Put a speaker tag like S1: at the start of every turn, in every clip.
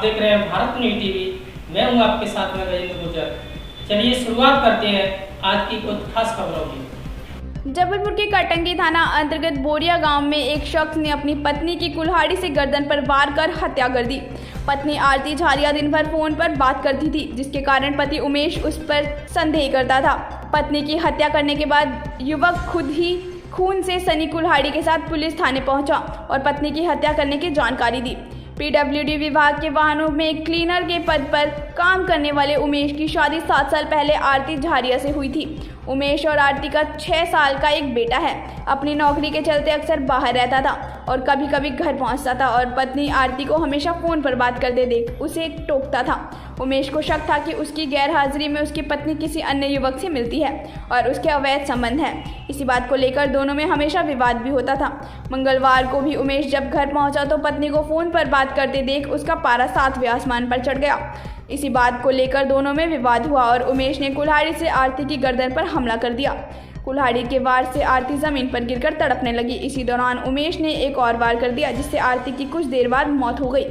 S1: देख रहे हैं भारत न्यूज़ टीवी। मैं हूं आपके साथ में गजेंद्र गुर्जर। चलिए शुरुआत करते हैं आज की कुछ खास खबरों की।
S2: जबलपुर के कटंगी थाना अंतर्गत बोरिया गांव में एक शख्स ने अपनी पत्नी की कुल्हाड़ी से गर्दन पर वार कर हत्या कर दी। पत्नी आरती झारिया दिन भर फोन पर बात करती थी, जिसके कारण पति उमेश उस पर संदेह करता था। पत्नी की हत्या करने के बाद युवक खुद ही खून से सनी कुल्हाड़ी के साथ पुलिस थाने पहुंचा और पत्नी की हत्या करने की जानकारी दी। पीडब्ल्यूडी विभाग के वाहनों में क्लीनर के पद पर काम करने वाले उमेश की शादी 7 साल पहले आरती झारिया से हुई थी। उमेश और आरती का 6 साल का एक बेटा है। अपनी नौकरी के चलते अक्सर बाहर रहता था और कभी कभी घर पहुंचता था और पत्नी आरती को हमेशा फ़ोन पर बात करते देख उसे टोकता था। उमेश को शक था कि उसकी गैर हाजिरी में उसकी पत्नी किसी अन्य युवक से मिलती है और उसके अवैध संबंध हैं। इसी बात को लेकर दोनों में हमेशा विवाद भी होता था। मंगलवार को भी उमेश जब घर पहुंचा तो पत्नी को फ़ोन पर बात करते देख उसका पारा 7वें आसमान पर चढ़ गया। इसी बात को लेकर दोनों में विवाद हुआ और उमेश ने कुल्हाड़ी से आरती की गर्दन पर हमला कर दिया। कुल्हाड़ी के वार से आरती जमीन पर गिरकर तड़पने लगी। इसी दौरान उमेश ने एक और वार कर दिया, जिससे आरती की कुछ देर बाद मौत हो गई।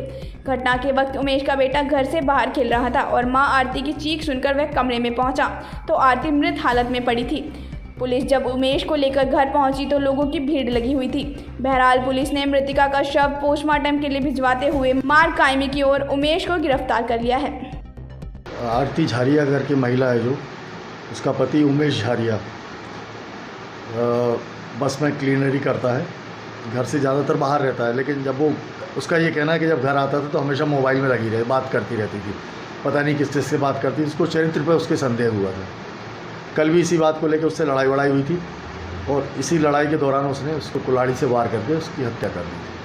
S2: घटना के वक्त उमेश का बेटा घर से बाहर खेल रहा था और मां आरती की चीख सुनकर वह कमरे में पहुंचा तो आरती मृत हालत में पड़ी थी। पुलिस जब उमेश को लेकर घर पहुंची तो लोगों की भीड़ लगी हुई थी। बहरहाल पुलिस ने मृतिका का शव पोस्टमार्टम के लिए भिजवाते हुए मार्ग कायमी की ओर उमेश को गिरफ्तार कर लिया है।
S3: आरती झारिया घर की महिला है जो उसका पति उमेश झारिया बस में क्लीनरी करता है। घर से ज़्यादातर बाहर रहता है, लेकिन जब वो उसका ये कहना है कि जब घर आता था तो हमेशा मोबाइल में लगी रहे बात करती रहती थी। पता नहीं किस चीज़ से बात करती थी। उसको चरित्र पे उसके संदेह हुआ था। कल भी इसी बात को लेकर उससे लड़ाई वड़ाई हुई थी और इसी लड़ाई के दौरान उसने उसको कुल्हाड़ी से वार करके उसकी हत्या कर दी थी।